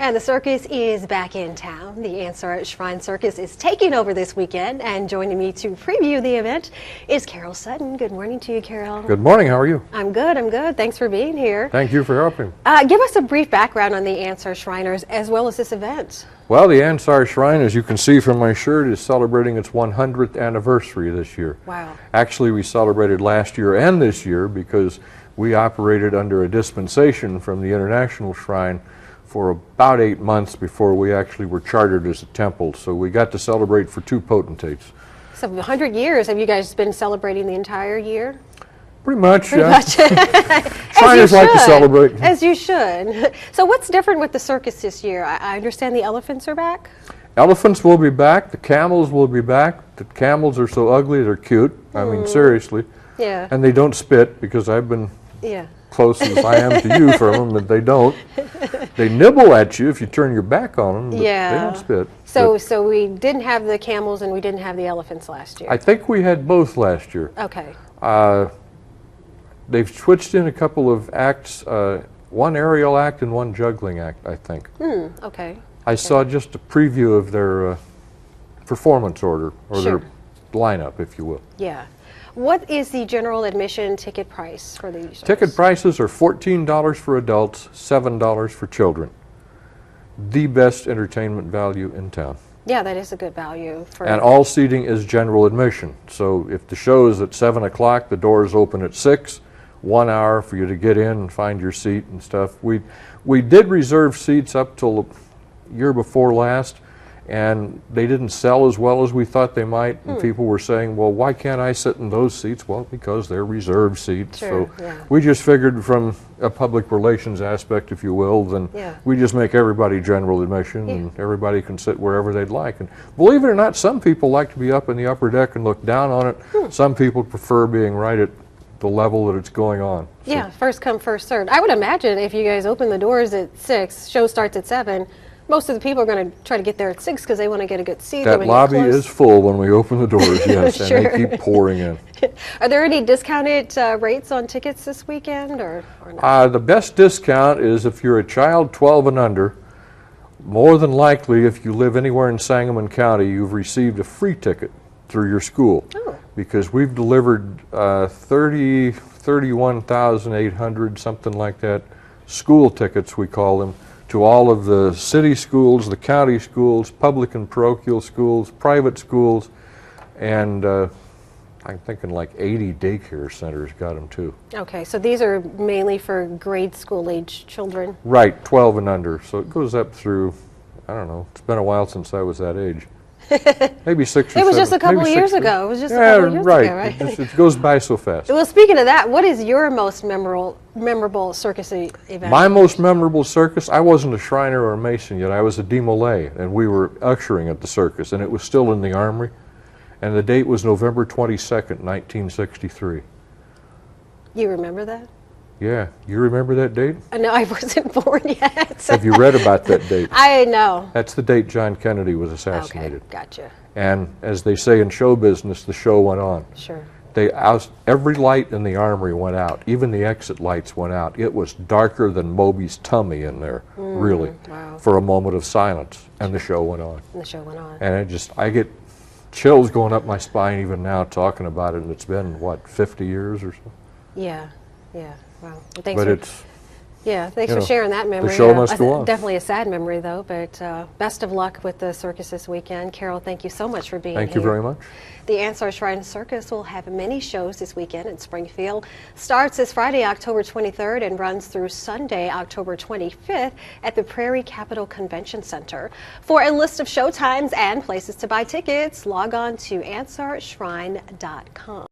And the circus is back in town. The Ansar Shrine Circus is taking over this weekend, and joining me to preview the event is Caroll Sutton. Good morning to you, Caroll. Good morning. How are you? I'm good. Thanks for being here. Thank you for helping. Give us a brief background on the Ansar Shriners as well as this event. Well, the Ansar Shrine, as you can see from my shirt, is celebrating its 100th anniversary this year. Wow. Actually, we celebrated last year and this year because we operated under a dispensation from the International Shrine for about 8 months before we actually were chartered as a temple. So we got to celebrate for two potentates. So 100 years, have you guys been celebrating the entire year? Pretty much. Shriners like to celebrate. As you should. So what's different with the circus this year? I understand the elephants are back? Elephants will be back. The camels will be back. The camels are so ugly, they're cute. I mean, seriously. Yeah. And they don't spit because I've been close as I am to you from them, but they don't. They nibble at you if you turn your back on them, but they don't spit. So we didn't have the camels and we didn't have the elephants last year? I think we had both last year. Okay. They've switched in a couple of acts, one aerial act and one juggling act, I think. Okay. I saw just a preview of their performance order, or their lineup, if you will. Yeah. What is the general admission ticket price for the circus? Ticket prices are $14 for adults, $7 for children. The best entertainment value in town. Yeah, that is a good value. And all seating is general admission. So if the show is at 7 o'clock, the doors open at 6, 1 hour for you to get in and find your seat and stuff. We did reserve seats up till the year before last, and they didn't sell as well as we thought they might. And people were saying, well, why can't I sit in those seats? Well, because they're reserved seats. So we just figured from a public relations aspect, if you will, then we just make everybody general admission and everybody can sit wherever they'd like. And believe it or not, some people like to be up in the upper deck and look down on it. Some people prefer being right at the level that it's going on. Yeah, first come, first served. I would imagine if you guys open the doors at 6, show starts at 7, most of the people are going to try to get there at 6 because they want to get a good seat. That lobby is full when we open the doors, yes, and they keep pouring in. Are there any discounted rates on tickets this weekend, or not? The best discount is if you're a child 12 and under. More than likely, if you live anywhere in Sangamon County, you've received a free ticket through your school. Because we've delivered 31,800, something like that, school tickets, we call them, to all of the city schools, the county schools, public and parochial schools, private schools, and I'm thinking like 80 daycare centers got them too. Okay, so these are mainly for grade school age children? Right, 12 and under. So it goes up through, I don't know, it's been a while since I was that age. Maybe 6 or 7. It was just a couple of years ago. It was just a couple of years ago, right? It goes by so fast. Well, speaking of that, what is your most memorable circus event? My most memorable circus, I wasn't a Shriner or a Mason yet. I was a demolay, and we were ushering at the circus, and it was still in the Armory, and the date was November 22nd, 1963. You remember that? Yeah. You remember that date? No, I wasn't born yet. Have you read about that date? I know. That's the date John Kennedy was assassinated. Okay, gotcha. And as they say in show business, the show went on. Sure. Every light in the Armory went out. Even the exit lights went out. It was darker than Moby's tummy in there, really, for a moment of silence. And the show went on. And the show went on. And I get chills going up my spine even now talking about it. And it's been, what, 50 years or so? Yeah. Wow. Thanks for sharing that memory. The show must go on. Definitely a sad memory, though, but best of luck with the circus this weekend. Caroll, thank you so much for being here. Thank you very much. The Ansar Shrine Circus will have many shows this weekend in Springfield. Starts this Friday, October 23rd, and runs through Sunday, October 25th at the Prairie Capitol Convention Center. For a list of show times and places to buy tickets, log on to AnsarShrine.com.